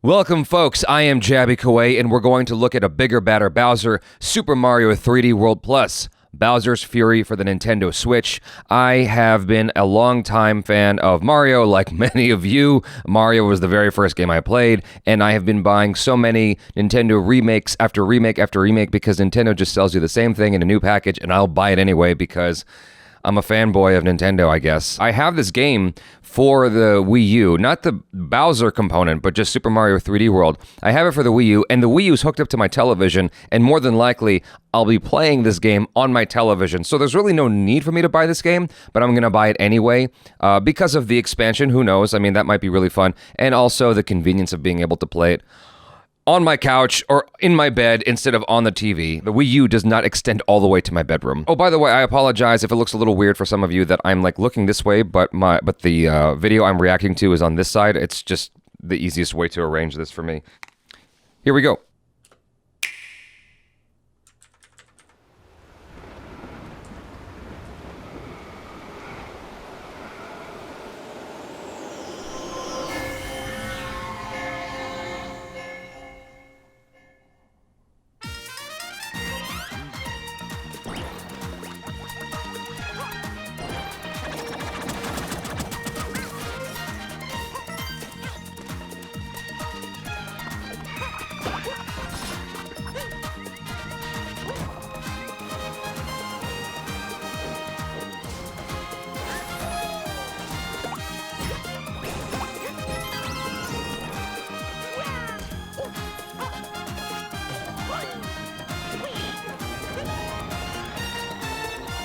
Welcome, folks. I am Jaby Koay, and we're going to look at a bigger, badder Bowser, Super Mario 3D World Plus, Bowser's Fury for the Nintendo Switch. I have been a long-time fan of Mario, like many of you. Mario was the very first game I played, and I have been buying so many Nintendo remakes after remake after remake because Nintendo just sells you the same thing in a new package, and I'll buy it anyway because I'm a fanboy of Nintendo, I guess. I have this game for the Wii U, not the Bowser component, but just Super Mario 3D World. I have it for the Wii U, and the Wii U is hooked up to my television, and more than likely, I'll be playing this game on my television. So there's really no need for me to buy this game, but I'm going to buy it anyway because of the expansion. Who knows? I mean, that might be really fun, and also the convenience of being able to play it on my couch or in my bed instead of on the TV. The Wii U does not extend all the way to my bedroom. Oh, by the way, I apologize if it looks a little weird for some of you that I'm like looking this way, but the video I'm reacting to is on this side. It's just the easiest way to arrange this for me. Here we go.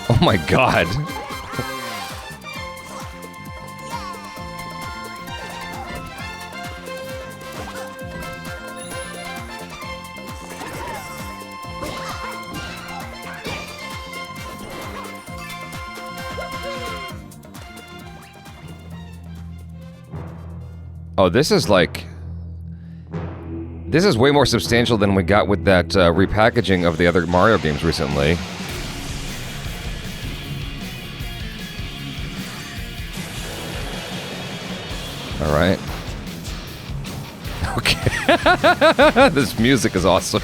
Oh my god. Oh, this is like... This is way more substantial than we got with that repackaging of the other Mario games recently. All right. Okay. This music is awesome.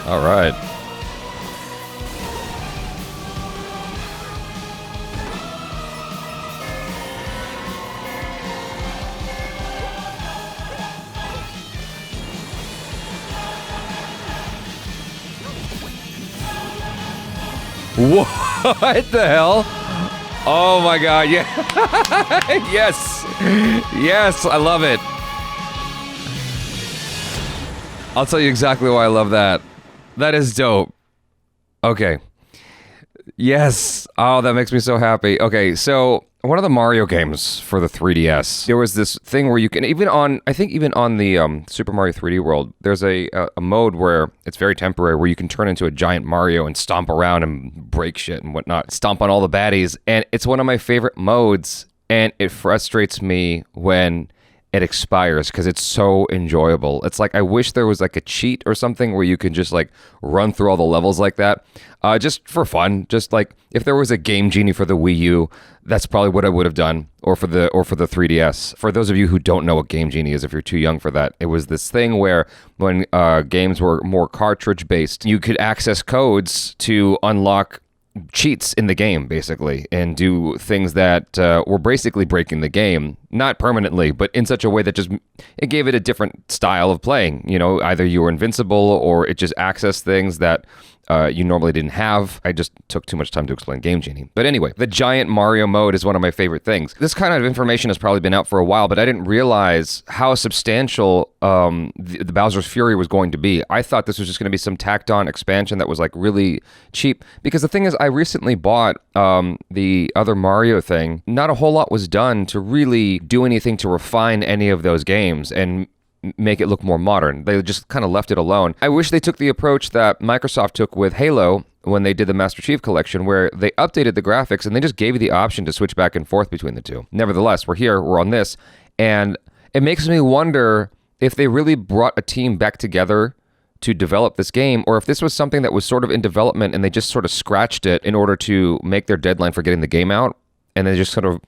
All right. What the hell? Oh my god, yeah. Yes. Yes, I love it. I'll tell you exactly why I love that. That is dope. Okay. Yes. Oh, that makes me so happy. Okay, so one of the Mario games for the 3DS, there was this thing where you can, even on the Super Mario 3D World, there's a mode where it's very temporary, where you can turn into a giant Mario and stomp around and break shit and whatnot, stomp on all the baddies, and it's one of my favorite modes, and it frustrates me when it expires because it's so enjoyable. It's like, I wish there was like a cheat or something where you could just like run through all the levels like that, just for fun. Just like if there was a Game Genie for the Wii U, that's probably what I would have done, or for the 3DS. For those of you who don't know what Game Genie is, if you're too young for that, it was this thing where when games were more cartridge based, you could access codes to unlock cheats in the game, basically, and do things that were basically breaking the game, not permanently, but in such a way that just, it gave it a different style of playing. You know, either you were invincible or it just accessed things that you normally didn't have. I just took too much time to explain Game Genie. But anyway, the giant Mario mode is one of my favorite things. This kind of information has probably been out for a while, but I didn't realize how substantial the Bowser's Fury was going to be. I thought this was just going to be some tacked on expansion that was like really cheap, because the thing is, I recently bought the other Mario thing. Not a whole lot was done to really do anything to refine any of those games and make it look more modern. They just kind of left it alone. I wish they took the approach that Microsoft took with Halo when they did the Master Chief Collection, where they updated the graphics and they just gave you the option to switch back and forth between the two. Nevertheless, we're on this, and it makes me wonder if they really brought a team back together to develop this game, or if this was something that was sort of in development and they just sort of scratched it in order to make their deadline for getting the game out, and they just sort of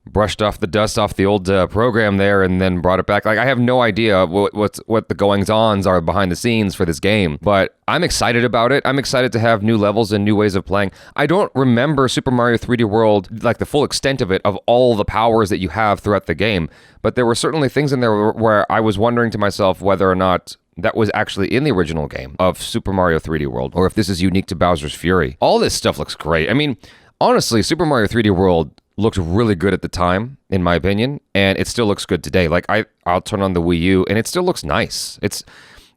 brushed off the dust off the old program there and then brought it back. Like, I have no idea what the goings-ons are behind the scenes for this game, but I'm excited about it. I'm excited to have new levels and new ways of playing. I don't remember Super Mario 3D World, like the full extent of it, of all the powers that you have throughout the game, but there were certainly things in there where I was wondering to myself whether or not that was actually in the original game of Super Mario 3D World, or if this is unique to Bowser's Fury. All this stuff looks great. I mean, honestly, Super Mario 3D World looked really good at the time, in my opinion, and it still looks good today. Like, I'll turn on the Wii U, and it still looks nice. It's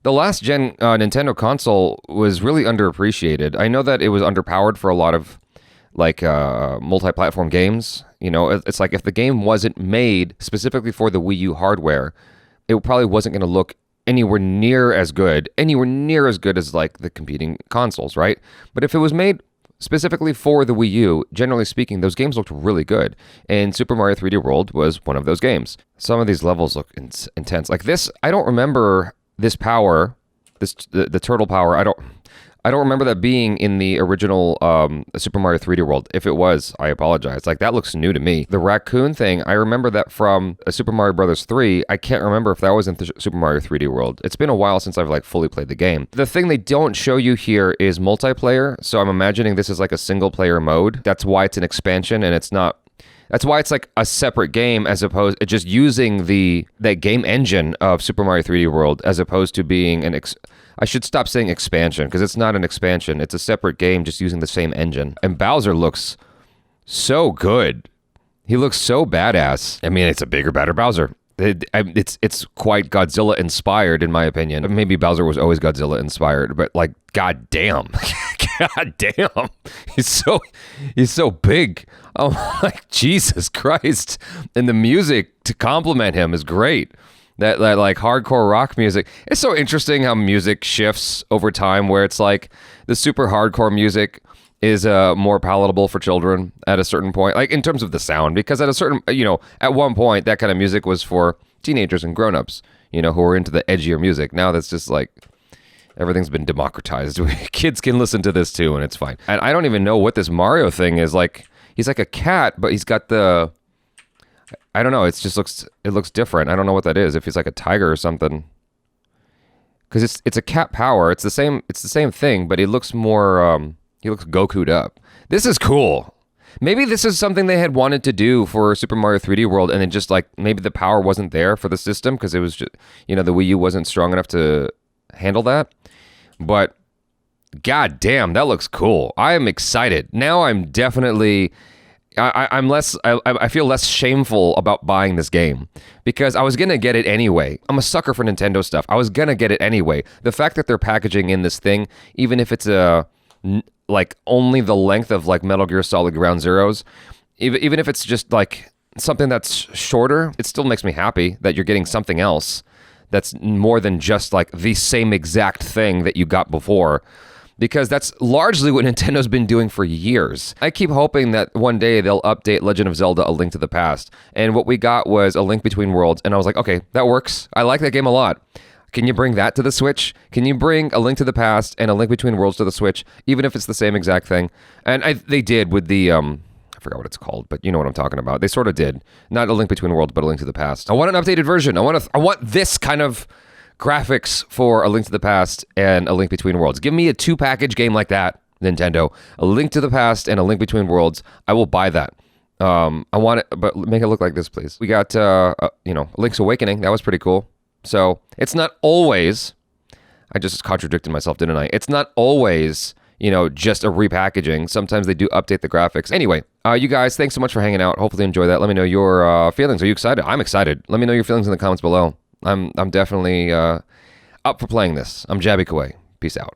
the last gen Nintendo console was really underappreciated. I know that it was underpowered for a lot of like multi-platform games. You know, it's like if the game wasn't made specifically for the Wii U hardware, it probably wasn't going to look anywhere near as good as like the competing consoles, right? But if it was made specifically for the Wii U, generally speaking, those games looked really good. And Super Mario 3D World was one of those games. Some of these levels look intense. Like this, I don't remember this power, the turtle power. I don't remember that being in the original Super Mario 3D World. If it was, I apologize. Like, that looks new to me. The raccoon thing, I remember that from Super Mario Bros. 3. I can't remember if that was in Super Mario 3D World. It's been a while since I've like fully played the game. The thing they don't show you here is multiplayer, so I'm imagining this is like a single player mode. That's why it's an expansion, and it's not. That's why it's like a separate game as opposed to just using that game engine of Super Mario 3D World as opposed to being I should stop saying expansion, because it's not an expansion. It's a separate game just using the same engine. And Bowser looks so good. He looks so badass. I mean, it's a bigger, better Bowser. It's quite Godzilla inspired, in my opinion. Maybe Bowser was always Godzilla inspired, but like, god damn. God damn. He's so big. Oh, like, Jesus Christ. And the music to complement him is great. That like hardcore rock music. It's so interesting how music shifts over time, where it's like the super hardcore music is more palatable for children at a certain point, like in terms of the sound, because at a certain, at one point that kind of music was for teenagers and grown-ups, who are into the edgier music. Now that's just like everything's been democratized. Kids can listen to this too, and it's fine. And I don't even know what this Mario thing is. Like, he's like a cat, but he's got I don't know. It looks different. I don't know what that is. If he's like a tiger or something, because it's a cat power. It's the same thing, but he looks more. He looks Goku'd up. This is cool. Maybe this is something they had wanted to do for Super Mario 3D World, and then just like maybe the power wasn't there for the system because it was just the Wii U wasn't strong enough to handle that. But god damn, that looks cool. I am excited now. I'm definitely. I feel less shameful about buying this game because I was gonna get it anyway. I'm a sucker for Nintendo stuff. I was gonna get it anyway. The fact that they're packaging in this thing, even if it's like only the length of like Metal Gear Solid Ground Zeroes, even if it's just like something that's shorter, it still makes me happy that you're getting something else that's more than just like the same exact thing that you got before. Because that's largely what Nintendo's been doing for years. I keep hoping that one day they'll update Legend of Zelda: A Link to the Past. And what we got was A Link Between Worlds. And I was like, okay, that works. I like that game a lot. Can you bring that to the Switch? Can you bring A Link to the Past and A Link Between Worlds to the Switch, even if it's the same exact thing? And they did with the, I forgot what it's called, but you know what I'm talking about. They sort of did. Not A Link Between Worlds, but A Link to the Past. I want an updated version. I want this kind of graphics for A Link to the Past and A Link Between Worlds. Give me a 2-package game like that, Nintendo. A Link to the Past and A Link Between Worlds. I will buy that. I want it, but make it look like this, please. We got, Link's Awakening. That was pretty cool. So it's not always, I just contradicted myself, didn't I? It's not always, just a repackaging. Sometimes they do update the graphics. Anyway, you guys, thanks so much for hanging out. Hopefully you enjoy that. Let me know your feelings. Are you excited? I'm excited. Let me know your feelings in the comments below. I'm definitely up for playing this. I'm Jaby Koay. Peace out.